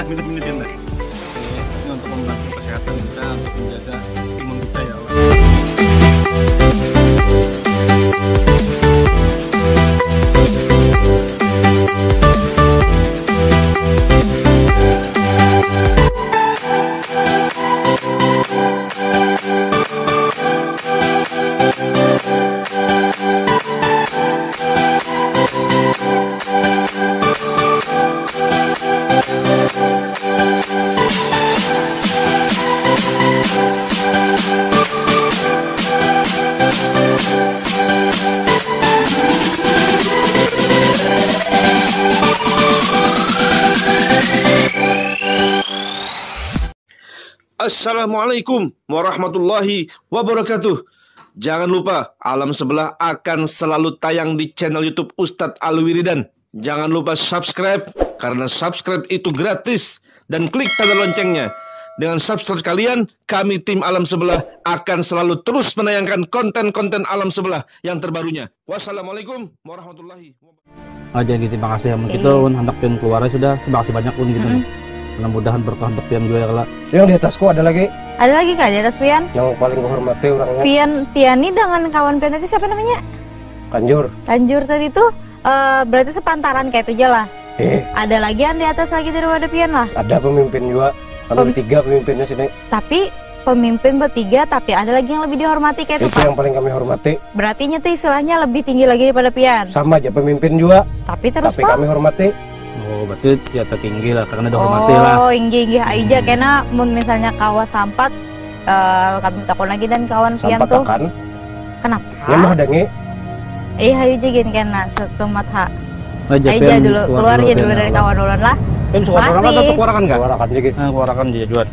minum ini Pian. Ini untuk membantu kesehatan kita, untuk menjaga imun kita ya Allah. Assalamualaikum warahmatullahi wabarakatuh. Jangan lupa Alam Sebelah akan selalu tayang di channel YouTube Ustadz Alwiridan. Jangan lupa subscribe, karena subscribe itu gratis. Dan klik tanda loncengnya. Dengan subscribe kalian, kami tim Alam Sebelah akan selalu terus menayangkan konten-konten Alam Sebelah yang terbarunya. Wassalamualaikum warahmatullahi wabarakatuh. Aja gitu, terima kasih ya. Kita hendak pian keluar sudah. Terima kasih banyak pun gitu. Mudah-mudahan berkah untuk pian juga ya kala. Yang di atasku ada lagi. Ada lagi kak di atas pian? Yang paling menghormati orangnya. Pian ini dengan kawan pian tadi siapa namanya? Kanjur. Kanjur tadi tuh berarti sepantaran kayak itu aja lah. Ada lagi yang di atas lagi daripada pian lah. Ada pemimpin juga. Kami bertiga pemimpinnya sini. Tapi pemimpin bertiga, tapi ada lagi yang lebih dihormati kayak itu Itu yang paling kami hormati. Berarti itu istilahnya lebih tinggi lagi daripada pian. Sama aja pemimpin juga. Tapi terus Tapi kami hormati. Oh, berarti ya tertinggi lah, karena dihormati lah. Oh, inggi aja karena mun misalnya kawas sampat kami takon lagi dan kawan pian Sampat tuh. akan. Kenapa? Ya mah dengi. Hayu jegin kena setumat hak. Aja Aja dulu keluar aja dulu dari kawan ulun lah. Pian suka orang atau keluarakan enggak? Keluarakan juga. Nah, keluarakan dia jual.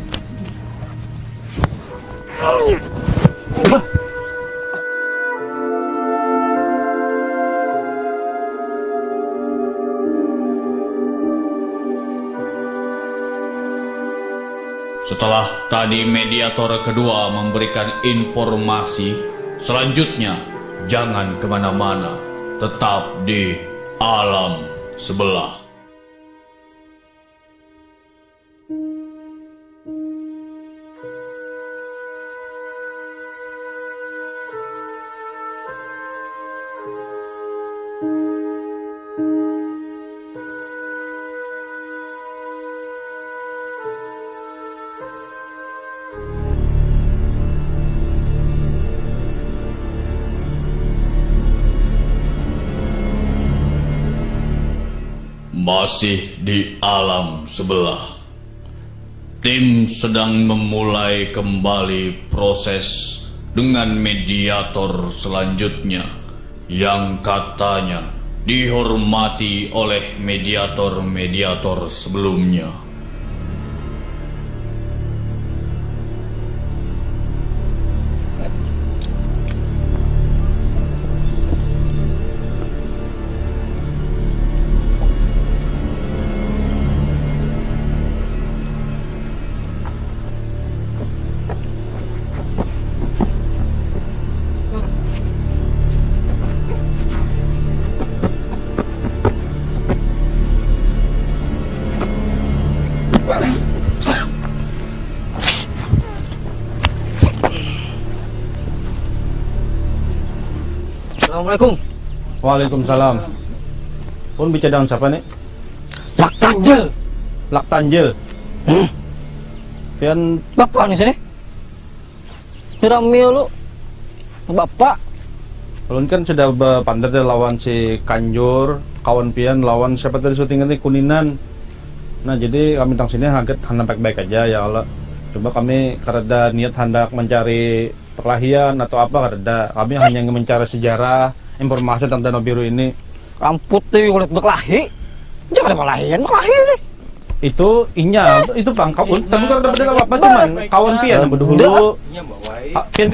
Setelah tadi mediator kedua memberikan informasi, selanjutnya jangan kemana-mana, tetap di Alam Sebelah. Masih di Alam Sebelah, tim sedang memulai kembali proses dengan mediator selanjutnya yang katanya dihormati oleh mediator-mediator sebelumnya. Assalamualaikum. Waalaikumsalam. Pun bicara dengan siapa nih? Laktanjel. Laktanjel. Pian Bapak nih sini. Hiramio lu. Bapak. Ulun kan sudah berpandar lawan si Kanjur, kawan pian lawan siapa tadi syuting ini Kuninan. Nah jadi kami tang sini hangat hendak baik-baik aja ya Allah. Coba kami karena niat hendak mencari perkelahian atau apa karena kami hanya ingin mencari sejarah, informasi tentang Danau Biru ini. Kamput tuh kulit berkelahi. Jangan berkelahian nih. Itu inya, itu bang kawan. Tapi kalau dapat apa cuman kawan pian berdulu. Pian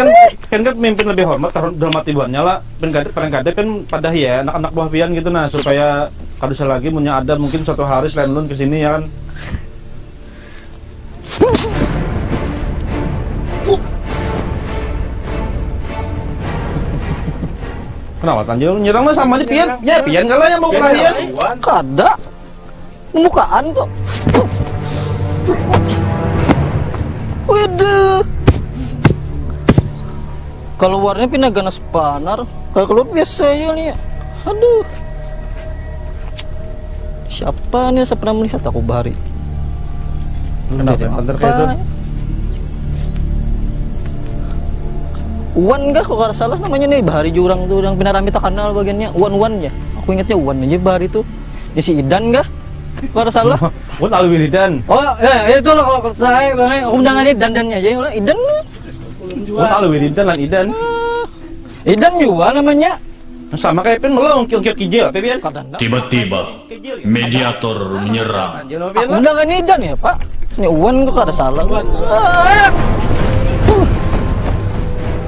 kan pemimpin lebih hormat, hormat ibuannya lah. Kadang-kadang kan pada ya anak-anak buah pian gitu nah supaya kalau lagi punya ada mungkin suatu hari selain lun kesini ya kan. Kenapa Tanjil nyerang sama aja pian? Ya pian kalau yang mau kelahian. Kada. Mukaan kok. Waduh. Keluarnya pindah ganas panar. Kalau keluar biasa aja nih. Aduh. Siapa nih? Saya pernah melihat aku Bahari. Kenapa? Panter kayak itu. Uwan enggak kok kalau salah namanya nih Bahari jurang tuh yang pindah rami tak kenal bagiannya Uwan ya. Aku ingatnya Uwan aja Bahari tuh. Dia si Idan enggak? Kalau salah. Buat Alwiridan. Oh ya itu loh kalau saya bang. Undangannya dandannya aja Idan. Buat Alwiridan lan Idan. Idan juga namanya. Sama kayak Pen melong kiok kijil, Pian. Tiba-tiba, mediator menyerang. Undangannya Idan ya Pak. Ini Uwan kok ada salah.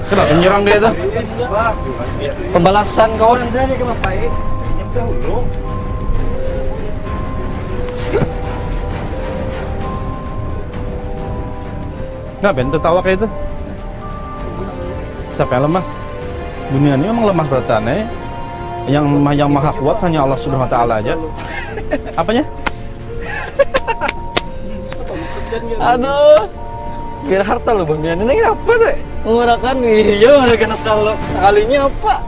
Kenapa menyerang dia tuh? Pembalasan kawan. Nggak Ben tertawa kayak itu. Siapa yang lemah? Dunia ini memang lemah beratane. Yang maha kuat hanya Allah Subhanahu wa taala aja. Apanya? Aduh. Kira harta lo Bang Dian ini apa tuh? Menggunakan iya ada kena sekalinya apa?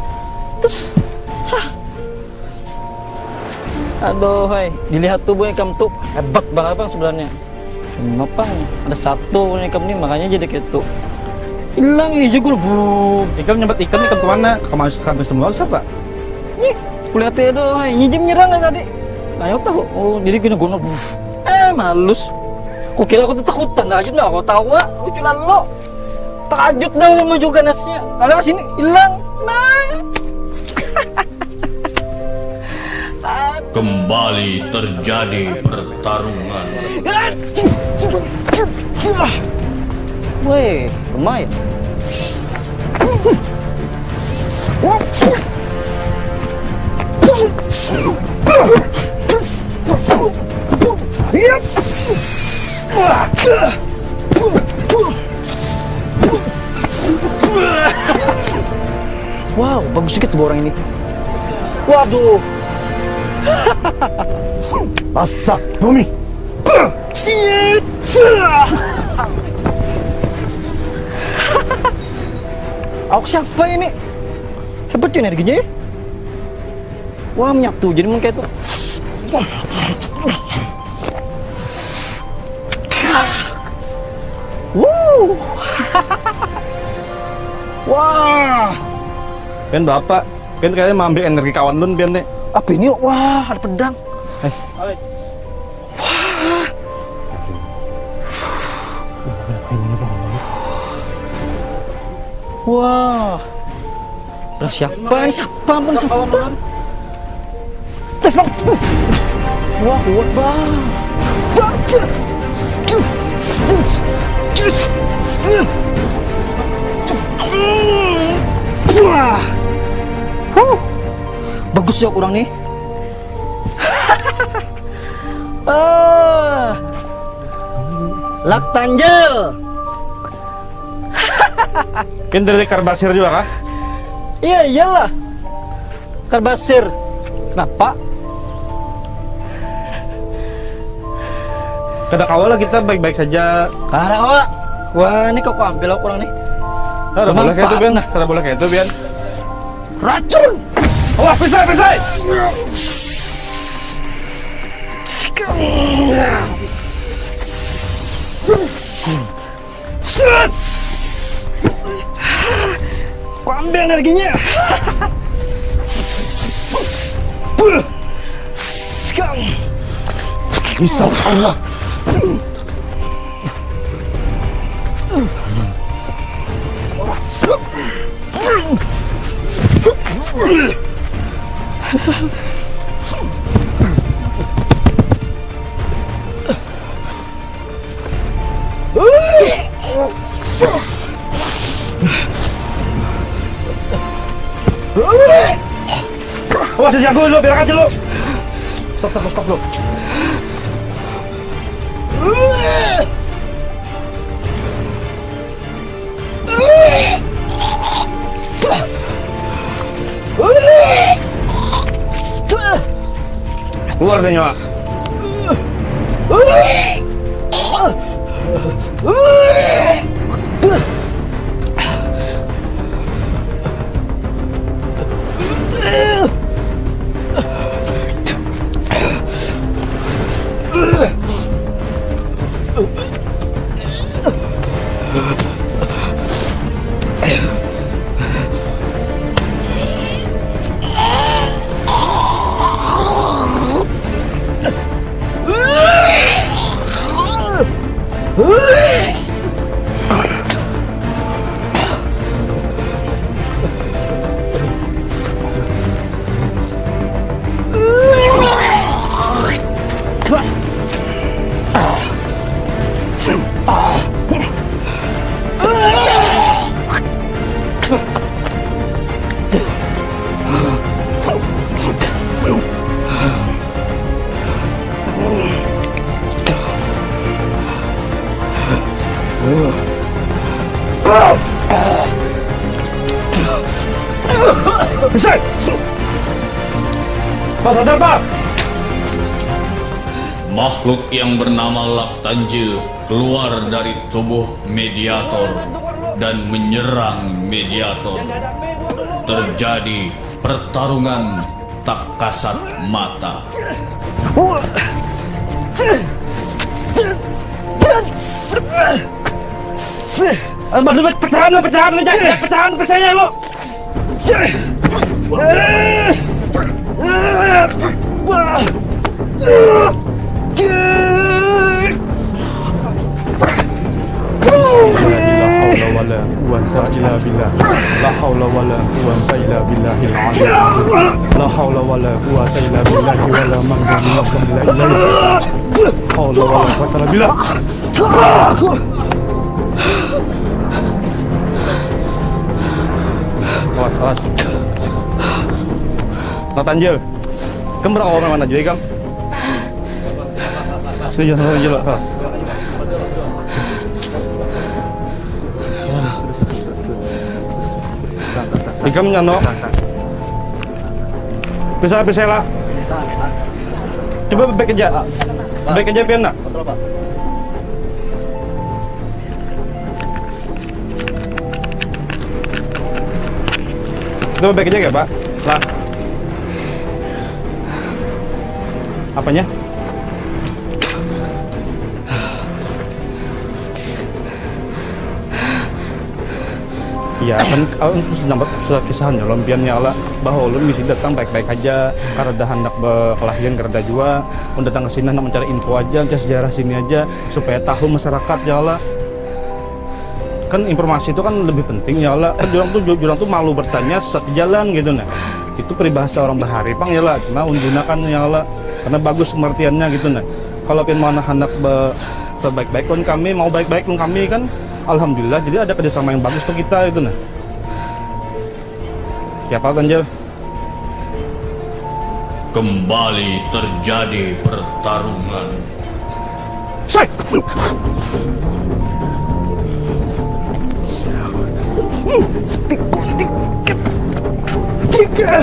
Terus aduh hai, dilihat tuh Bang Ikam tuh hebat banget Bang sebenarnya. Cuma Bang, ada satu Bang Ikam nih makanya jadi kayak tuh hilang hijau gue bu. Ikam nyebut ikan kemana? Kami semua siapa? Nih, kulihatnya aduh hai, nyijim nyerang kan tadi. Nah, tahu. Oh, jadi gini gue malus. Kok kira aku tuh takutan aja lah, kau tahu ah, lucu lo. Takjub dah sama juga nasnya. Kalau sini hilang, nah. Kembali terjadi pertarungan. Weh, lumayan. Wow, bagus juga tuh orang ini. Waduh. Asak bumi. Aku siapa ini? Hebat ya energinya ya. Wah, menyatu jadi mungkin itu. Wah. Ben bapak, Ben kayaknya mau ambil energi kawan lu Ben nih. Apa ini? Wah, ada pedang. Wah. Wah. Siapa ini? Siapa pun siapa? Tes bang. Wah, kuat bang. Baca. Wah. Bagus ya kurang nih. Lak Tanjel. Ben dari Karbasir juga kah? Iya iyalah. Karbasir. Kenapa? Kada kawal lah kita baik-baik saja. Karena awak. Wah, ini kok ambil aku kurang nih. Kada boleh kayak itu Ben. Kada boleh kayak itu Ben. Racun. Wah, pisai, pisai. Kau ambil energinya. Bisa Allah. Awas jago lu, biar aja lu. Stop lu. Keluar deh nyawa. Pak, sadar Pak! Makhluk yang bernama Laktanjil keluar dari tubuh Mediator dan menyerang Mediator. Terjadi pertarungan tak kasat mata. Pecahan saya lo. La haula wala quwwata illa billahil aliyyil. La haula wala quwwata illa billahi wala manhum illa ilaihi. Haula wala quwwata illa billah. Awas. Laktanjil. Kamu berapa orang mana juga, Kang? Sini jangan Laktanjil. Ikam nyano. Bisa lah. Coba baik aja. Baik aja pian nak. Coba baik aja ya, Pak. Lah. Apanya? Ya kan sudah kisahan ya lempiannya Allah bahwa ulun misi datang baik-baik aja karena dah hendak berkelahian karena juga mau datang ke sini mencari info aja, mencari sejarah sini aja supaya tahu masyarakat ya Allah. Kan informasi itu kan lebih penting ya Allah. Kan jurang tuh malu bertanya sesat di jalan gitu nah. Itu peribahasa orang Bahari Pang ya Allah. Cuma gunakan ya Allah karena bagus pengertiannya gitu nah. Kalau pin mana hendak baik-baik kan kami mau baik-baik pun kami kan alhamdulillah, jadi ada kerjasama yang bagus tuh kita itu nah. Siapa Ganjil? Kembali terjadi pertarungan. Tiga.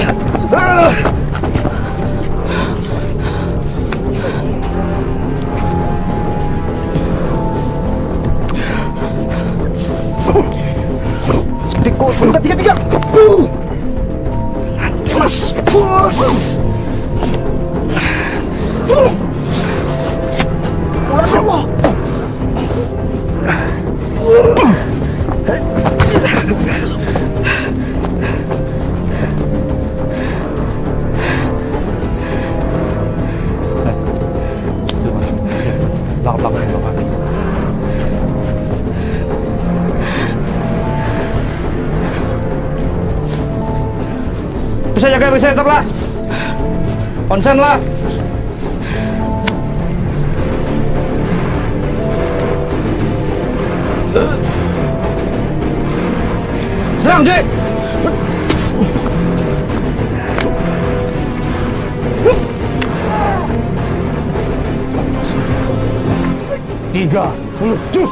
Bisa jaga, bisa tetap lah. Konsen lah. Serang, Jek. Tiga, cus.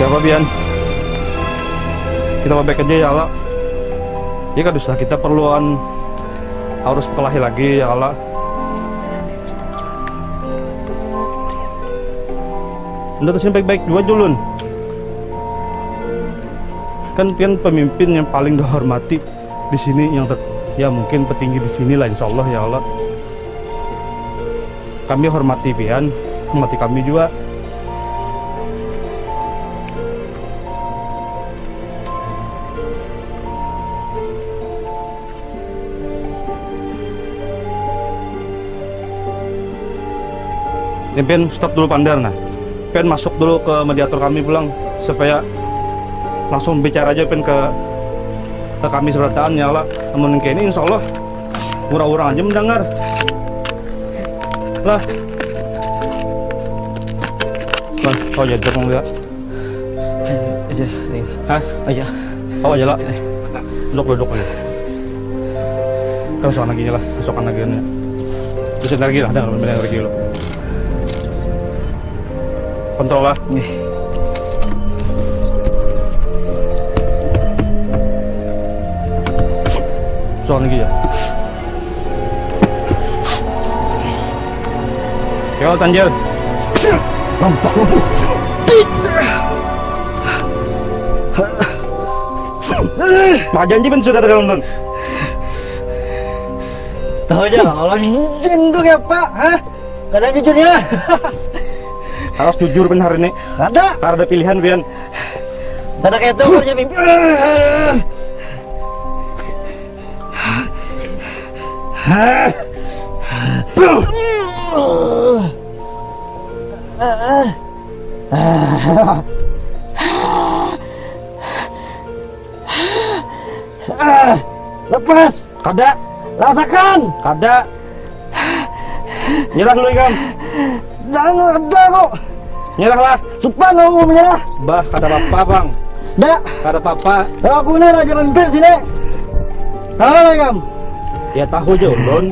Siapa Bian? Kita baik aja ya Allah. Ya kan dosa kita perluan harus kelahi lagi ya Allah. Udah kesini baik-baik juga Julun. Kan Pian pemimpin yang paling dihormati di sini yang ya mungkin petinggi di sini lah, insya Allah ya Allah. Kami hormati pian, hormati kami juga. Pian stop dulu Pandar, nah. Pian masuk dulu ke mediator kami pulang supaya langsung bicara aja pian ke kami seberataan ya Allah. Namun kayak ini insya Allah urang-urang aja mendengar lah. Lah, kau aja dong lihat. Aja, Hah? aja. Kau aja lah. Duduk aja. Kau soal lagi lah, sokan lagi nih. Bisa lagi lah, ada benar lagi lo. Kontrol lah. Soal lagi ya. Yo, Tanjil. Mak janji pun sudah dari London. Tahu aja Allah izin tuh ya Pak, hah? Kadang jujurnya. Harus jujur pun hari ini. Ada pilihan pian. Ada kayak itu kerja mimpi. Lepas. Kada. Rasakan. Kada. Nyerah dulu Ikam. Jangan ada kok. Nyerahlah. Sumpah nggak mau menyerah. Bah, kada apa-apa bang. Dak. Kada apa-apa. Aku ini raja memimpin sini. Tahu lah kamu. Ya tahu aja ulun.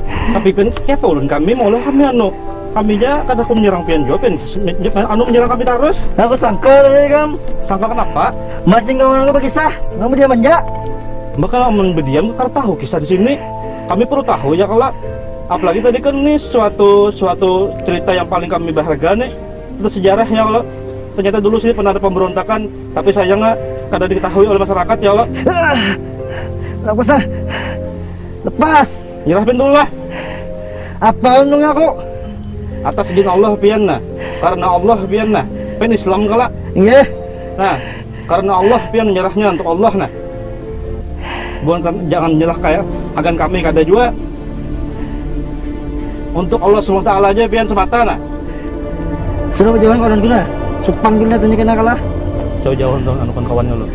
Tapi kan siapa ulun kami mau lo kami anu. Kami aja kada aku menyerang pian juga pian. Anu menyerang kami terus. Aku sangka dari kamu. Sangka kenapa? Mancing kamu berkisah. Kamu dia manja. Maka kalau berdiam karena tahu kisah di sini. Kami perlu tahu ya kalau. Apalagi tadi kan nih suatu cerita yang paling kami berharga nih. Itu sejarah ya Allah. Ternyata dulu sih pernah ada pemberontakan, tapi sayangnya kada diketahui oleh masyarakat ya Allah. Apa sah? Lepas. Nyerahkan dulu lah. Apa untung aku? Atas izin Allah pianna. Karena Allah pianna. Pen Islam kala. Iya. Nah, karena Allah pian menyerahnya untuk Allah nah. Bukan jangan nyerah kayak agan kami kada juga. Untuk Allah SWT aja pian semata nah. Sudah berjalan kawan guna. Supang guna tanya kena kalah. Jauh-jauh dong anu kawannya lo.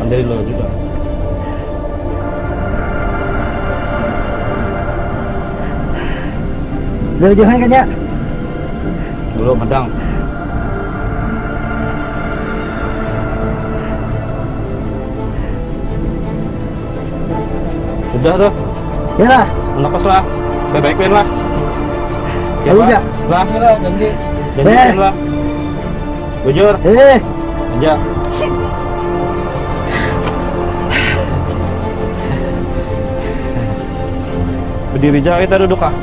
Andai lo juga. Sudah berjalan kan ya? Belum medang. Sudah tuh. Ya lah. Napas lah. Baik-baikin lah. Ya udah. Lah. Janji. Janjiin lah. Jujur. Aja. Berdiri aja kita duduk ah.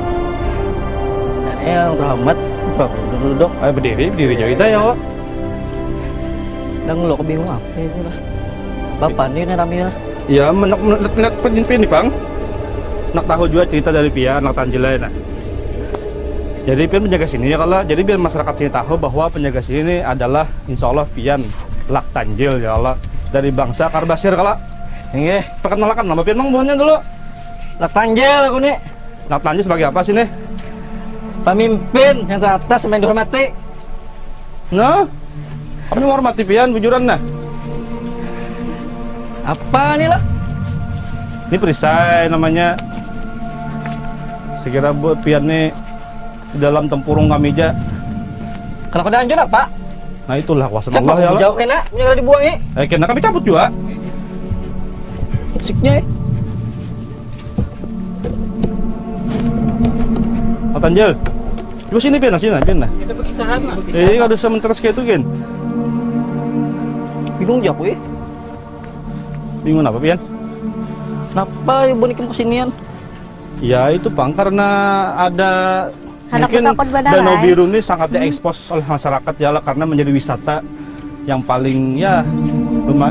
Yang terhormat. Duduk. Ayo berdiri aja kita ya Allah. Dan lo kebingung apa itu lah. Bapak ini ramai. Ya menak pin nih bang. Nak tahu juga cerita dari Pia, nak Tanjilai nah. Jadi Pian penjaga sini ya kalau. Jadi biar masyarakat sini tahu bahwa penjaga sini adalah insya Allah Pian Lak Tanjil ya Allah. Dari bangsa Karbasir kalau. Iya. Perkenalkan nama Pian bang buahnya dulu. Lak Tanjil aku nih. Lak Tanjil sebagai apa sih nih? Pemimpin yang teratas yang dihormati. Nah, kami menghormati Pian bujuran nah. Apa nih lah? Ini perisai namanya. Sekira buat Pian nih dalam tempurung kami aja. Kenapa ada anjur apa? Nah itulah kuasa Allah ya Allah. Jauh kena, jangan dibuang ya. Kena kami cabut juga. Musiknya ya. Tanjil. Lu sini Pian, sini nah. Kita berkisahan lah. Kalau bisa menteras kayak itu kan. Bingung jauh ya. Bingung apa Pian? Kenapa ibu ini kesinian? Ya itu bang karena ada mungkin Danau Biru ini sangat diekspos oleh masyarakat ya lah, karena menjadi wisata yang paling ya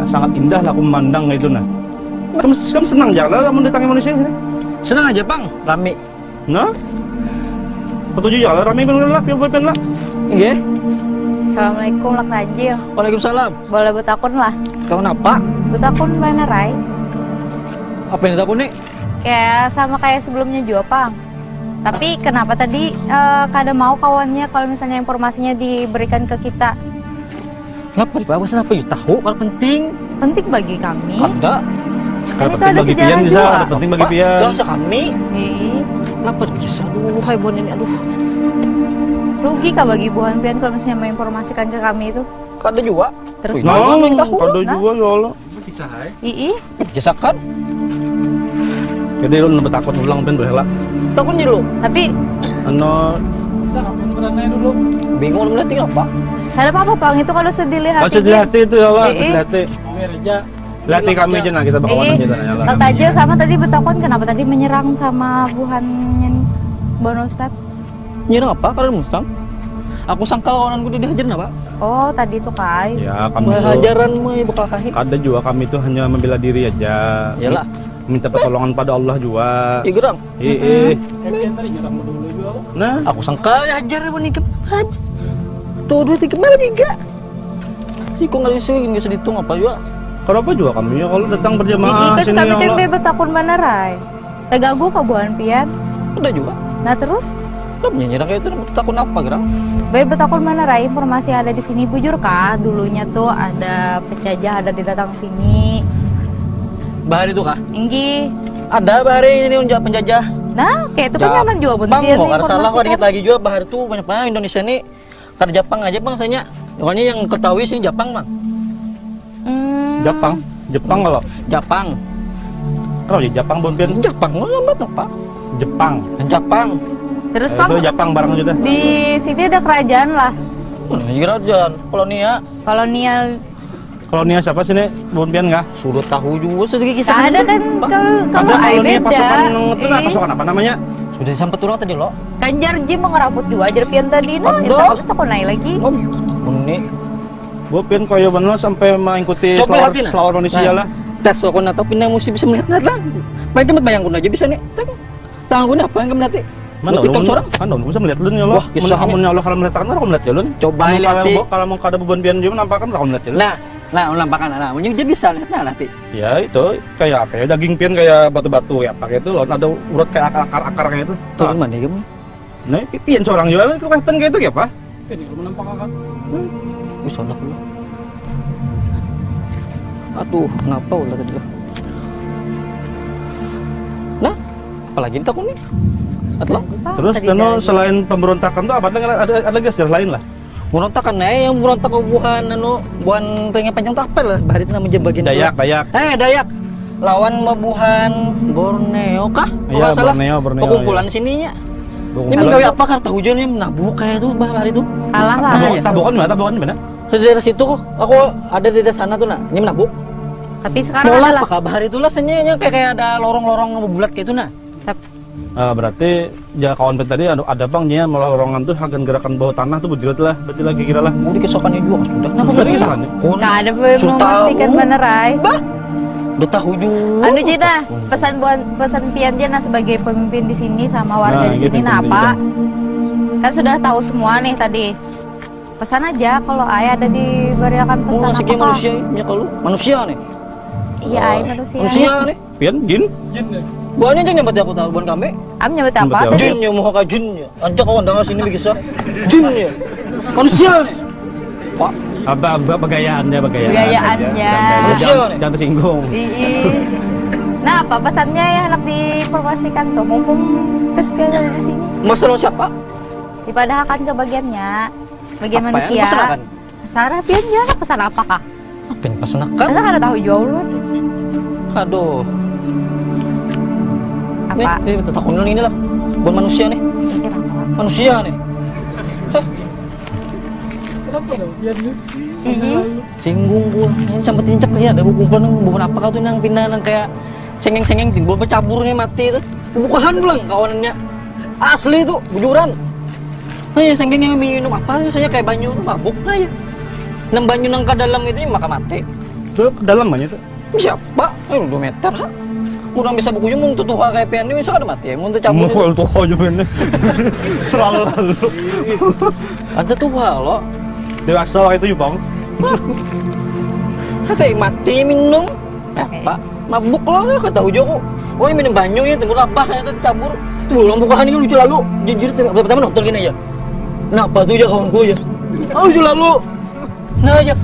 sangat indah lah aku memandang itu nah. Kamu senang jalan lah mendatangi manusia ini. Senang aja bang, rame. Nah, ketujuh jalan rame bener lah, pion lah. Iya. Assalamualaikum Lak Tajil. Waalaikumsalam. Boleh betakun lah. Kau kenapa? Betakun mana Rai? Apa yang takut nih? Kayak sama kayak sebelumnya juga Pang. Tapi kenapa tadi kada mau kawannya kalau misalnya informasinya diberikan ke kita? Kenapa? Bawas apa? You tahu kalau penting. Penting bagi kami. Ada. Kalau itu penting ada bagi sejarah pian bisa, juga. ada penting bagi pian. Dosa kami. Ih, Kenapa bisa? Aduh, hai bon ini. Aduh. rugi kah bagi Buhan Pian kalau misalnya menginformasikan ke kami itu? Kada juga. Terus Wih, mau yang tahu. Kado Nah. juga ya Allah. Ii, Kisahkan. Jadi lu nembet takut ulang pian boleh lah. Takut nih lu. tapi Ano, Bingung lu melihat apa? ada apa-apa Pang itu kalau sedih lihat. harus dilihat itu ya Allah, Ii. dilihat. Lihat kami aja nah kita bakawan aja tanya lah. Lak Tajil sama tadi betakun kenapa tadi menyerang sama Buhannya Bono Ustad? Nyerang apa? Kalian musang? Aku sangka kawananku dihajar apa? Oh tadi itu Kai. Ya kami itu Hajaran mah bakal kahit. ada juga kami itu hanya membela diri aja. Iyalah. Minta pertolongan pada Allah juga. Iya gerang. Nah, Aku sangka hajar mau nih kepan. Tuh 2 3 malah 3. Si kok nggak bisa dihitung apa juga? kenapa juga kami ya kalau datang berjamaah Kan sini kami ya kan Allah. bebet takun mana Rai? Terganggu ke Buhan Pian. Ada juga. Nah terus Udah nyerang kayak itu takut apa gerang? bebet takun mana Rai? Informasi yang ada di sini bujur kah? Dulunya tuh ada penjajah ada di datang sini. Bahari itu kah? Inggi. Ada bahari ini unjak penjajah. Nah kayak itu kan nyaman juga Bang, bentir mau nih ada salah kok dikit informasi kan. lagi juga bahari tuh banyak banget Indonesia nih. Karena Jepang aja bang, saya pokoknya yang ketahui sini Jepang bang. Jepang kalau Jepang. kalau di Jepang bon pian Jepang mau lambat apa? Jepang. Jepang. Terus Pang Itu Jepang barang aja dah. di sini ada kerajaan lah. Ini kerajaan kolonia. Kolonial. Kolonial siapa sini bon pian enggak? Sudah tahu juga sedikit kisah. Tak ada kan kalau Ada ai kolonial beda. pasukan itu nah, Ih, pasukan apa namanya? Sudah disampet turun tadi lo. Kanjar Jim mengeraput juga ajar pian tadi nah. Ada. Itu takut naik lagi. Oh, ini. Bo pian koyo bener sampai mengikuti Coba lihatin, selawar Indonesia lah. Tes aku nata pindah mesti bisa melihat lah. Main tempat bayangkan aja bisa nih. Tangan gue apa yang nanti? Mana TikTok seorang? Kan dong bisa melihat lu ya Allah. Wah, kisah ini. Amun ya Allah kalau melihat kan aku melihat ya lu. Coba Amun lihat, Ti. kalau mau kada beban pian juga nampakan aku melihat ya lu. Nah, lampakan lah. Jadi bisa lihat nah nanti. Ya itu kayak apa ya daging pian kayak batu-batu ya pakai itu loh ada urut kayak akar-akar kayak itu. Turun mana kamu? Nah, pian seorang juga kelihatan kayak itu ya, Pak. Bisa lah. Aduh, kenapa ulah tadi? Nah, apalagi takut nih? Atau Terus Tadi Teno ada- selain pemberontakan tuh apa ada lagi sejarah lain lah. berontakan yang berontak ke buhan buhan tengah panjang tapel lah bahari itu namanya bagian Dayak. Dayak lawan buhan Borneo kah? Kalau Iya, nggak salah. Borneo, Perkumpulan iya. sininya. Ini Kumpulan- gawe apa karena hujannya menabuk kayak itu bahari itu. Kalah lah. Tabok- Tabokan mana? Tabokan mana? Di daerah situ aku ada di daerah sana tuh nak. Ini menabuk. Tapi sekarang Mola adalah apa bahari itu lah senyanya kayak ada lorong-lorong bulat kayak itu nah. Berarti ya kawan tadi ada bangnya malah lorongan tuh akan gerakan bawah tanah tuh berjerat lah, berarti lagi kira lah. Mau dikesokannya juga sudah. Kenapa Sudah tadi kesokannya? nggak ada memastikan mana Rai. Udah tahu juga. Anu Jena, pesan Pian Jena sebagai pemimpin di sini sama warga Nah, di gitu, sini nah penting apa? Kan sudah tahu semua nih tadi. Pesan aja kalau ayah ada diberikan Oh, pesan masih kayak apa manusia ya kalau manusia nih. Iya, ayah manusia. Manusia nih. Pian jin? Buahnya aja nyambat aku tahu buan kami. Am nyebut apa Nyebut tadi? Jin ya mau ka jin ya. Anjak kawan dengar sini bisa. Jin ya. Manusia nih. Pak, Apa bagayaannya? Bagayaannya. Manusia nih. Jangan tersinggung. Nah, apa pesannya yang hendak diinformasikan tuh? Mumpung tes Pian ada di sini. masalah siapa? Dipadahkan ke bagiannya, bagian Apa yang manusia. dipesankan? Sarah Pian Jena pesan apa kak? Apa yang pesenakan? Kita kan ada tahu jauh lu. Aduh. Apa? Nih, takut dulu ini lah. Buat manusia nih. Mungkin apa? Manusia nih. Ih, Singgung gua. Ini sampai tincak sih ada kumpulan bukan apa kau tuh yang pindah yang kayak sengeng-sengeng timbul bercabur nih mati itu. Bukan bilang kawanannya. Asli itu bujuran. Nah, ya sengengnya minum apa saya kayak banyu tuh mabuk nah ya. Nang banyu nang ke dalam itu ya maka mati. Coba ke dalam banyak tuh. Siapa? 2 meter ha? Kurang bisa bukunya mau tuh kayak pian ini bisa ada mati ya, mau tuh cabut. Mau tuh aja bener. Terlalu lalu. Ada tuh lo. Dewasa lah itu Bang. Kata mati minum. Pak, mabuk lo kata Ujo kok. Oh ini minum banyu ya, tunggu lapah itu dicabur. Tuh belum bukaan ini lucu lalu. Jujur pertama nonton gini aja. Kenapa tuh ya kawanku ya? Oh lucu lalu. Nah aja.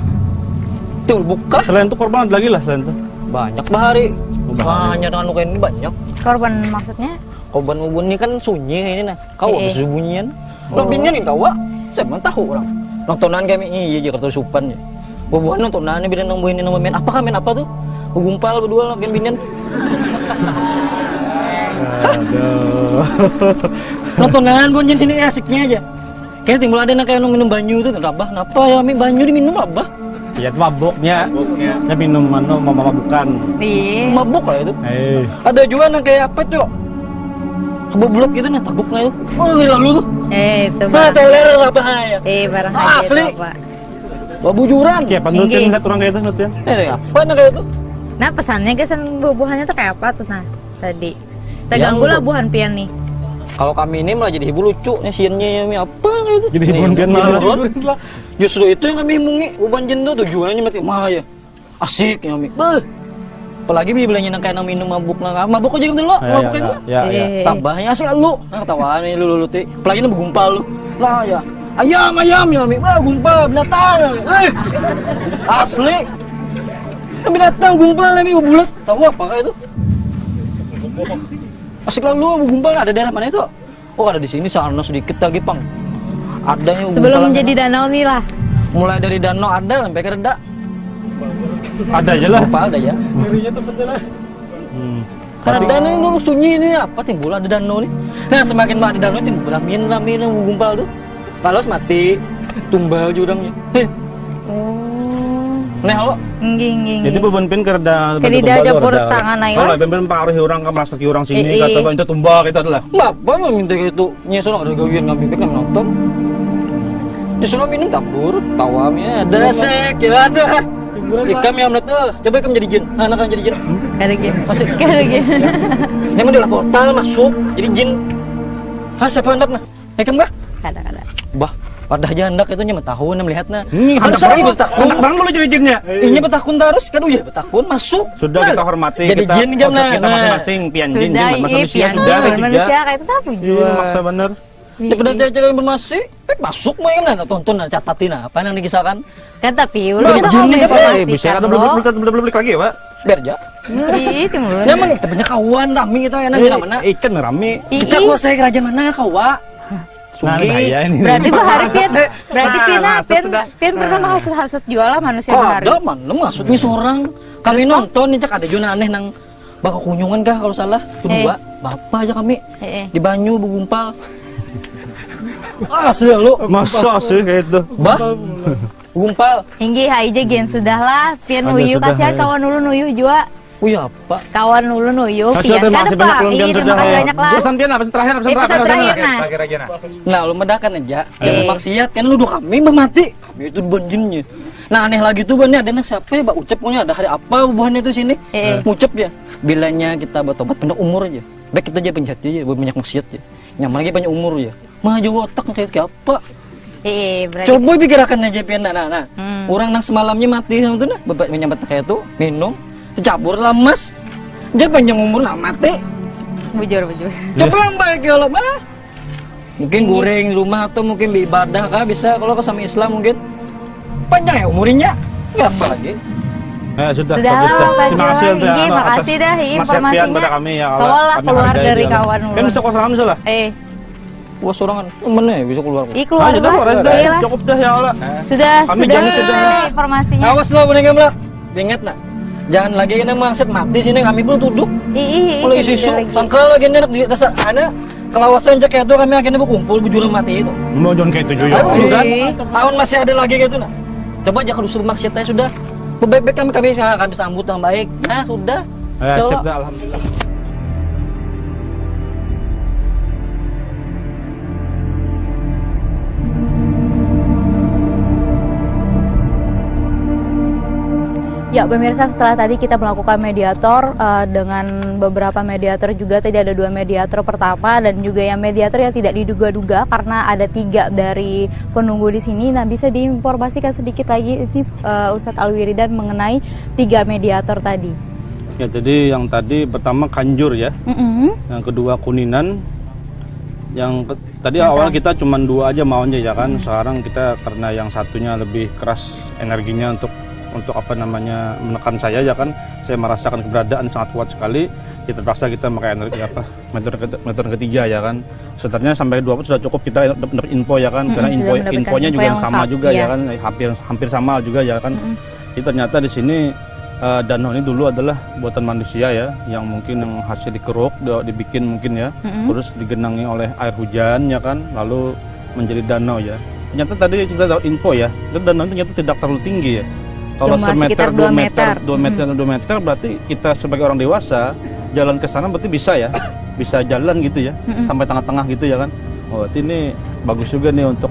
Tuh buka. Selain itu korban ada lagi lah selain itu. Banyak bahari. Banyak dengan kayak ini banyak. Korban maksudnya? Korban ubun ini kan sunyi ini nah. Kau Iya. sembunyian. Lebihnya nih kau saya memang tahu orang. Nontonan kami iya Jakarta Supan ya. Bubuhan nontonan ini bidan nungguin ini main apa kan main apa tuh? Gumpal berdua lagi binian. Aduh. Nontonan gue sini asiknya aja. Kayak timbul ada kayak minum banyu tuh, kenapa? Kenapa ya banyu diminum apa? Ya mabuknya. Ya minum mabukan. Iya. Mabuk lah itu. Eh. Ada juga yang kayak apa tuh? Kebeblok gitu nah taguknya itu. Oh lalu tuh. Itu Nah, barang. teler lah bahaya. Barang Asli. itu, Pak. Babujuran. Kayak panutin Tinggi. lihat orang kayak itu nutin. Apa nah kayak itu? Nah, pesannya kesan buah-buahannya tuh kayak apa tuh nah tadi? Terganggu lah buahan pian nih. Kalau kami ini malah jadi hibur lucu nih siannya ya apa gitu. Jadi hiburan pian malah. Lah. Justru itu yang kami himungi uban jendo tujuannya mati mah ya. Asik ya mi. Apalagi bilangnya kayak minum mabuk mabuk aja gitu lo. Mabuk itu. Ya. Tambahnya asik lu. Nah ketawaan nih lu ti. Apalagi ini bergumpal lu. Lah ya. Ayam ya mi. Wah gumpal binatang. Asli. Binatang gumpal nih bulat. Tahu apa kayak itu? Asik lalu gumpal ada daerah mana itu? Oh ada di sini sana sedikit lagi pang. Ada yang Sebelum menjadi danau nih lah. mulai dari danau ada sampai ke reda. Ada aja lah. Apa ada ya? Karena danau ini dulu sunyi ini apa timbul ada danau nih. Nah semakin ada danau timbul ramin yang gumpal tuh. Kalau mati tumbal jurangnya. Oh. Nah lo Nggih. Jadi beban pin kerja Kerida japur tangan aja. Kalau beban pengaruhi orang kan merasa ki orang sini Iya. kata itu tumbak itu adalah. Apa mau minta gitu? Nyesel ada gawian ngambil pik nonton. Nyesel minum tabur, tawamnya ada sek, ya ada. Ikam yang tuh, coba ikam jadi jin. Anak kan jadi jin. Kada gini. Masih. Kada gini. Emang dia portal masuk jadi jin. Hah siapa hendak nah? Ikam kah? Kada. Bah, pada jandak itu nyama tahun melihatnya. Hendak barang dulu jadi jinnya. Ini betakun terus kan udah betakun masuk. Sudah kita hormati jadi kita jin jam nah. kita masing-masing pian jin Sudah, jin manusia pian sudah jin manusia kayak itu apa Iya, juga. maksa bener. Daripada cewek bermasih, pek masuk main nah tonton nah catatin apa yang dikisahkan. Kan tapi Bah, udah jin ini apa? Bisa ada belum beli lagi ya, Pak? Biar aja. Itu mulu. Nyaman kita banyak kawan rame kita enak di mana. Ikan rame. Kita kuasai kerajaan mana kau wa? Nah, ya ini. Berarti bahari pian. Berarti pian Nah, pian pernah menghasut-hasut jual lah manusia bahari. Ada mana maksudnya seorang kami nonton nih cak ada juga aneh nang bakal kunjungan kah kalau salah tuh dua bapak aja kami di banyu bergumpal. Asli lu Masa sih kayak itu? bah gumpal. Hinggi aja gen sudahlah pian Ada nuyu sudah, kasihan ya. kawan ulu nuyu juga. Oh ya apa? Kawan ulu nuyu Masih pian terima kan kasih banyak Pak. belum jam Iya, terima sudah. kasih banyak lah. Pesan pian apa? Pesan terakhir, Pesan terakhir nah. Nah lu medakan aja maksiat kan lu kami mati kami itu banjinnya. Nah aneh lagi tuh bannya ada siapa ya Mbak Ucap punya ada hari apa buahnya itu sini Ucap ya bilanya kita bertobat pendek umur aja baik kita aja penjahat aja banyak maksiat ya nyaman lagi banyak umur ya maju otak kayak apa Berarti coba pikirkan aja pian nah orang nang semalamnya mati sama tuh nah bebek menyambat kayak itu minum dicabur lamas dia panjang umur lah mati bujur. coba yang baik ya Allah mah mungkin goreng di rumah atau mungkin beribadah kah bisa kalau ke sama Islam mungkin panjang ya umurnya nggak apa lagi. Sudah, Sudah bagus lah, dah. Pak Terima kasih Joy. untuk Iya, makasih dah informasinya. pada kami ya Allah. Tolong lah Kami keluar hargai dari dia, Allah. kawan Kan bisa kosan kami salah. Wah sorangan temennya bisa keluar. Keluar Sudah, lah. Iya lah. cukup dah ya Allah. Sudah Kami sudah jangan sudah. informasinya. Awas lo boneka lah. Ingat nak. Jangan lagi kena mangset mati sini kami pun duduk. Mulai isu sangka lagi nih di atas sana kelawasan cek itu kami akhirnya berkumpul berjuang mati itu. Mau jangan kayak itu juga. Aduh kan. Tahun masih ada lagi gitu nah. Coba aja kalau suruh maksiat aja sudah. Baik-baik kami akan bisa sambut yang baik. Nah sudah. Sip dah alhamdulillah. Ya pemirsa, setelah tadi kita melakukan mediator dengan beberapa mediator juga, tadi ada 2 mediator pertama dan juga yang mediator yang tidak diduga-duga karena ada 3 dari penunggu di sini. Nah, bisa diinformasikan sedikit lagi ini Ustadz Alwiridan mengenai 3 mediator tadi. Ya, jadi yang tadi pertama Kanjur ya, yang kedua Kuninan, tadi awal kita cuma 2 aja maunya ya kan. Sekarang kita karena yang satunya lebih keras energinya untuk apa namanya menekan saya ya kan, saya merasakan keberadaan sangat kuat sekali, kita terpaksa kita pakai energi metode ketiga ya kan. Sebenarnya sampai 2 sudah cukup kita dapat info ya kan, karena infonya juga yang sama juga ya kan, hampir sama juga ya kan. Jadi ternyata di sini danau ini dulu adalah buatan manusia ya, yang mungkin yang hasil dikeruk, dibikin mungkin ya, terus digenangi oleh air hujan ya kan, lalu menjadi danau ya. Ternyata tadi kita dapat info ya, danau itu ternyata tidak terlalu tinggi ya. Kalau semeter 2 meter berarti kita sebagai orang dewasa jalan ke sana berarti bisa ya, bisa jalan gitu ya, sampai tengah-tengah gitu ya kan. Oh, ini bagus juga nih untuk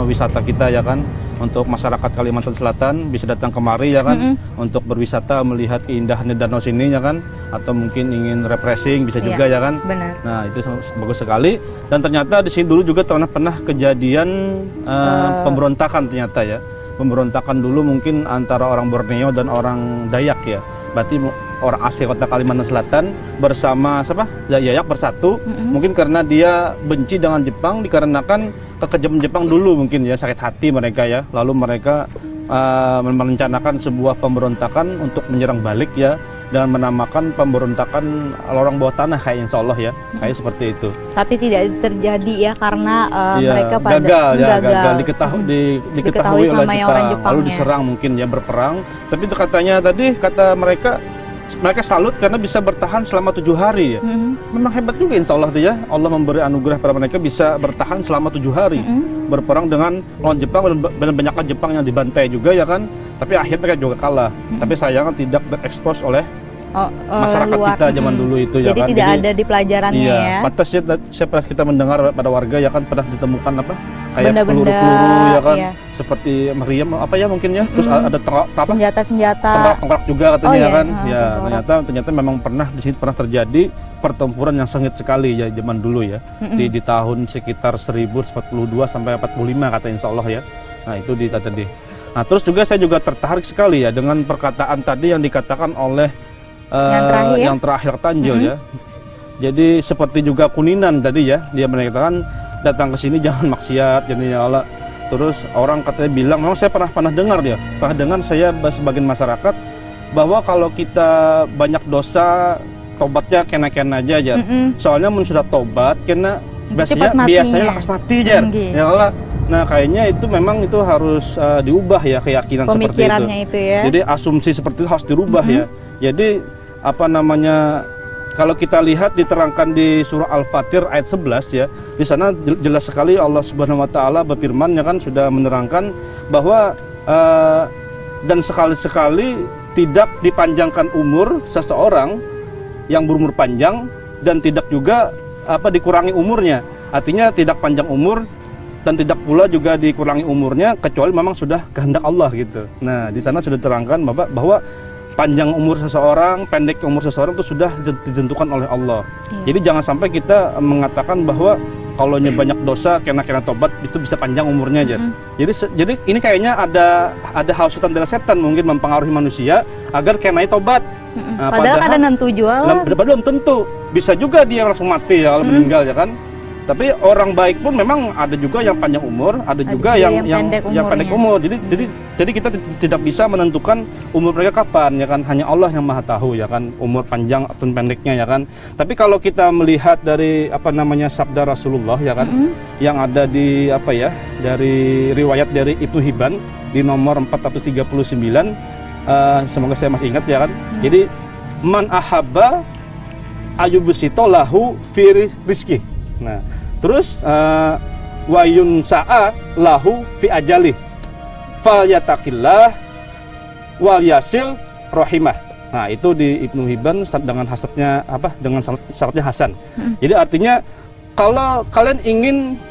wisata kita ya kan, untuk masyarakat Kalimantan Selatan bisa datang kemari ya kan, untuk berwisata melihat keindahan danau sini ya kan, atau mungkin ingin refreshing bisa juga ya kan. Benar. Nah itu bagus sekali, dan ternyata di sini dulu juga pernah kejadian pemberontakan ternyata ya. Pemberontakan dulu mungkin antara orang Borneo dan orang Dayak ya. Berarti orang asli kota Kalimantan Selatan bersama Dayak bersatu. Mungkin karena dia benci dengan Jepang dikarenakan kekejaman Jepang dulu mungkin ya, sakit hati mereka ya. Lalu mereka merencanakan sebuah pemberontakan untuk menyerang balik ya, dan menamakan pemberontakan orang bawah tanah kayak insya Allah ya, kayak seperti itu. Tapi tidak terjadi ya karena mereka gagal diketahui oleh Jepang, lalu diserang mungkin ya, berperang. Tapi itu katanya tadi kata mereka salut karena bisa bertahan selama 7 hari ya. Memang hebat juga insya Allah tuh ya, Allah memberi anugerah pada mereka bisa bertahan selama 7 hari berperang dengan lawan Jepang, dan banyaknya Jepang yang dibantai juga ya kan. Tapi akhirnya mereka juga kalah. Tapi sayangnya tidak terekspos oleh masyarakat luar. Kita zaman dulu itu ya kan. Jadi tidak ada di pelajarannya ya. Pantasnya kita mendengar pada warga ya kan, pernah ditemukan kayak peluru-peluru ya kan, seperti meriam mungkin ya. Terus ada senjata-senjata tengkorak juga katanya ya kan. Ya ternyata memang di sini pernah terjadi pertempuran yang sengit sekali ya zaman dulu ya. Di tahun sekitar 1042 sampai 45 kata insya Allah ya. Nah itu tadi. Nah terus juga saya juga tertarik sekali ya dengan perkataan tadi yang dikatakan oleh yang terakhir Tanjil ya. Jadi seperti juga Kuninan tadi ya, dia mengatakan datang ke sini jangan maksiat, jadi ya Allah. Terus orang katanya bilang, memang saya pernah dengar saya sebagian masyarakat bahwa kalau kita banyak dosa, tobatnya kena aja ya. Soalnya sudah tobat kena biasanya lekas mati aja. Ya Allah. Nah kayaknya itu memang itu harus diubah ya, keyakinan seperti itu ya. Jadi asumsi seperti itu harus dirubah ya. Jadi kalau kita lihat diterangkan di surah Al-Fatir ayat 11 ya, di sana jelas sekali Allah Subhanahu wa taala berfirman ya kan, sudah menerangkan bahwa dan sekali-sekali tidak dipanjangkan umur seseorang yang berumur panjang, dan tidak juga dikurangi umurnya. Artinya tidak panjang umur dan tidak pula juga dikurangi umurnya kecuali memang sudah kehendak Allah gitu. Nah, di sana sudah diterangkan bahwa panjang umur seseorang, pendek umur seseorang itu sudah ditentukan oleh Allah. Jadi jangan sampai kita mengatakan bahwa kalau banyak dosa kena tobat itu bisa panjang umurnya aja. Jadi ini kayaknya ada hasutan dari setan mungkin mempengaruhi manusia agar kena tobat. Padahal kadang tentu jual. Belum tentu. Bisa juga dia langsung mati ya, kalau meninggal ya kan. Tapi orang baik pun memang ada juga yang panjang umur, ada juga yang pendek umur. Jadi kita tidak bisa menentukan umur mereka kapan ya kan, hanya Allah yang Maha tahu ya kan, umur panjang atau pendeknya ya kan. Tapi kalau kita melihat dari sabda Rasulullah ya kan, yang ada di dari riwayat dari Ibnu Hibban di nomor 439, semoga saya masih ingat ya kan. Jadi man ahabba ayubsito lahu fi rizki. Nah, terus wayun sa'a lahu fi ajali fal yatakillah wal yasil rohimah. Nah, itu di Ibnu Hibban dengan hasannya dengan syaratnya hasan. Jadi artinya kalau kalian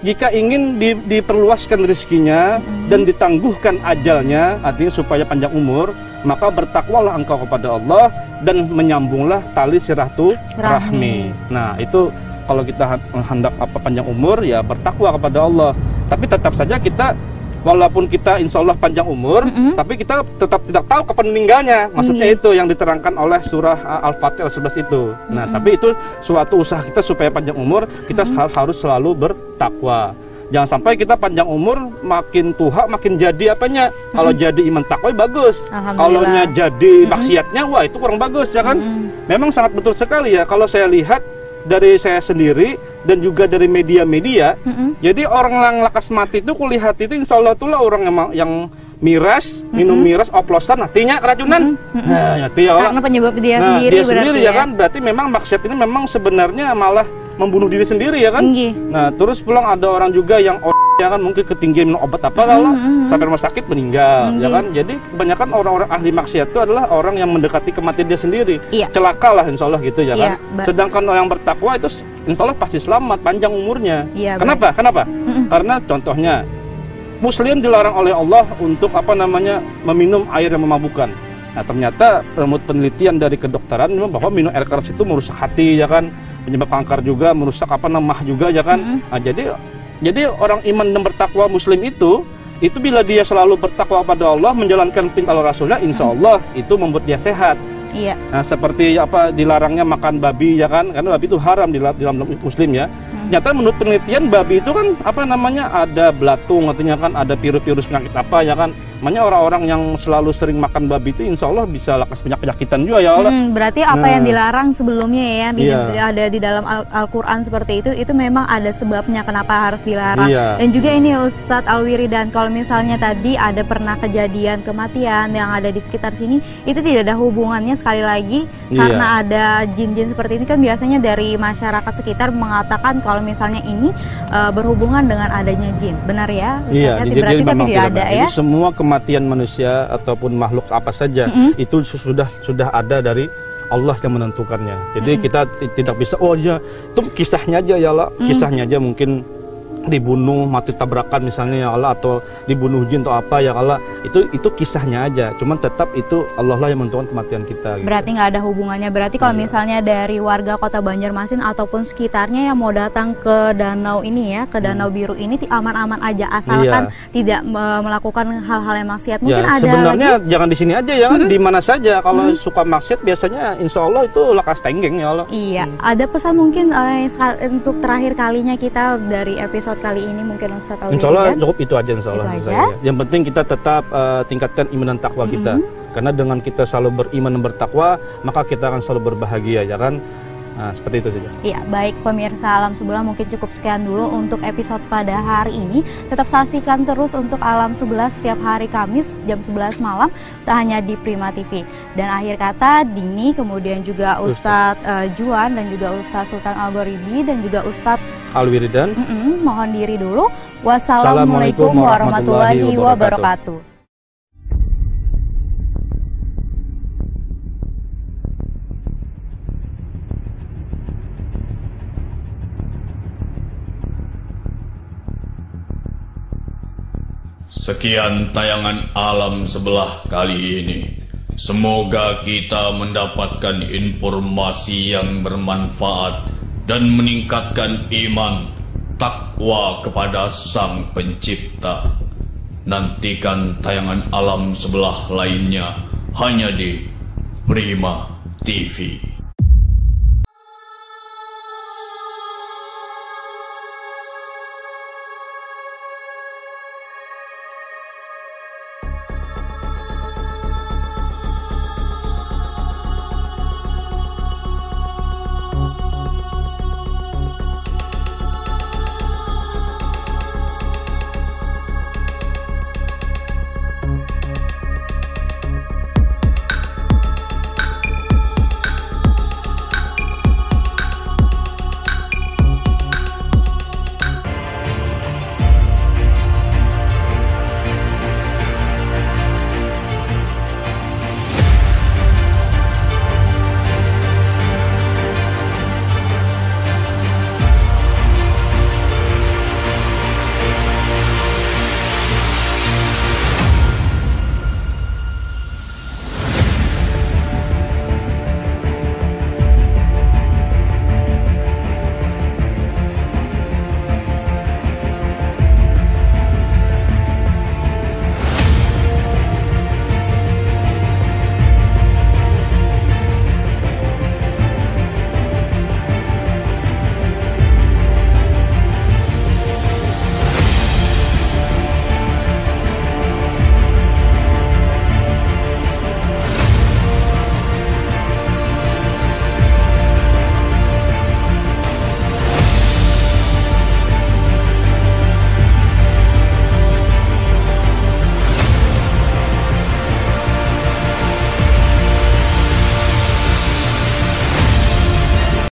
jika ingin diperluaskan rezekinya dan ditangguhkan ajalnya, artinya supaya panjang umur, maka bertakwalah engkau kepada Allah dan menyambunglah tali silaturahmi. Nah, itu kalau kita hendak panjang umur, ya bertakwa kepada Allah. Tapi tetap saja kita, walaupun kita insya Allah panjang umur, tapi kita tetap tidak tahu kapan meninggalnya. Maksudnya itu yang diterangkan oleh surah Al-Fatihah 11 itu. Nah, tapi itu suatu usaha kita supaya panjang umur, kita harus selalu bertakwa. Jangan sampai kita panjang umur, makin tua makin jadi apanya. Kalau jadi iman takwa bagus. Kalau jadi maksiatnya, wah itu kurang bagus ya kan. Memang sangat betul sekali ya. Kalau saya lihat dari saya sendiri dan juga dari media-media, jadi orang yang lakas mati itu kulihat itu insya Allah itulah orang yang miras, minum miras, oplosan, artinya keracunan. Nah, karena penyebab dia sendiri, dia sendiri ya kan. Berarti memang maksiat ini memang sebenarnya malah membunuh diri sendiri ya kan. Nah, terus pulang ada orang juga yang ya kan mungkin ketinggian minum obat apa kalau sampai rumah sakit meninggal ya kan. Jadi kebanyakan orang-orang ahli maksiat itu adalah orang yang mendekati kematian dia sendiri. Celaka lah insya Allah gitu ya kan. Sedangkan orang yang bertakwa itu insya Allah pasti selamat panjang umurnya. Kenapa? Karena contohnya Muslim dilarang oleh Allah untuk meminum air yang memabukkan. Nah, ternyata menurut penelitian dari kedokteran bahwa minum air keras itu merusak hati ya kan, penyebab kanker juga, merusak mah juga ya kan. Nah, jadi orang iman dan bertakwa Muslim itu bila dia selalu bertakwa kepada Allah, menjalankan perintah Rasulnya, insya Allah itu membuat dia sehat. Nah, seperti dilarangnya makan babi ya kan, karena babi itu haram di dalam Muslim ya. Ternyata menurut penelitian babi itu kan ada belatung, artinya kan ada virus penyakit apa ya kan. Makanya orang-orang yang selalu sering makan babi itu insya Allah bisa lakas penyakitan juga ya Allah. Berarti apa yang dilarang sebelumnya ada di dalam Al-Quran seperti itu memang ada sebabnya kenapa harus dilarang. Dan juga ini Ustadz Al-Wiridan, kalau misalnya tadi ada pernah kejadian kematian yang ada di sekitar sini, itu tidak ada hubungannya sekali lagi karena ada jin-jin seperti ini kan biasanya dari masyarakat sekitar mengatakan kalau misalnya ini berhubungan dengan adanya jin. Benar ya Ustadz? Berarti tapi tidak ada ya? Jadi semua kematian manusia ataupun makhluk apa saja itu sudah ada dari Allah yang menentukannya. Jadi kita tidak bisa itu kisahnya aja ya Allah, kisahnya aja mungkin dibunuh mati tabrakan misalnya ya Allah, atau dibunuh jin atau apa ya Allah, itu kisahnya aja. Cuman tetap itu Allah lah yang menentukan kematian kita gitu. Berarti nggak ada hubungannya. Berarti kalau misalnya dari warga kota Banjarmasin ataupun sekitarnya yang mau datang ke danau ini ya, ke danau biru ini aman-aman aja asalkan tidak melakukan hal-hal yang maksiat. Mungkin ada sebenarnya lagi? Jangan di sini aja ya, di mana saja. Kalau suka maksiat biasanya insya Allah itu lekas tenggeng ya Allah. Ada pesan mungkin untuk terakhir kalinya kita dari episode kali ini mungkin Ustadz Al-Wiridan? Insya Allah cukup itu aja insya Allah. Yang penting kita tetap tingkatkan iman dan takwa kita. Karena dengan kita selalu beriman dan bertakwa, maka kita akan selalu berbahagia ya kan. Nah, seperti itu saja. Iya, baik pemirsa Alam Sebelah, mungkin cukup sekian dulu untuk episode pada hari ini. Tetap saksikan terus untuk Alam Sebelah setiap hari Kamis jam 11 malam, tak hanya di Prima TV. Dan akhir kata Dini, kemudian juga Ustadz Juan dan juga Ustadz Sultan Al-Ghoribi dan juga Ustadz Al-Wiridan. Mohon diri dulu. Wassalamualaikum warahmatullahi wabarakatuh. Sekian tayangan Alam Sebelah kali ini. Semoga kita mendapatkan informasi yang bermanfaat dan meningkatkan iman, takwa kepada Sang Pencipta. Nantikan tayangan Alam Sebelah lainnya hanya di Prima TV.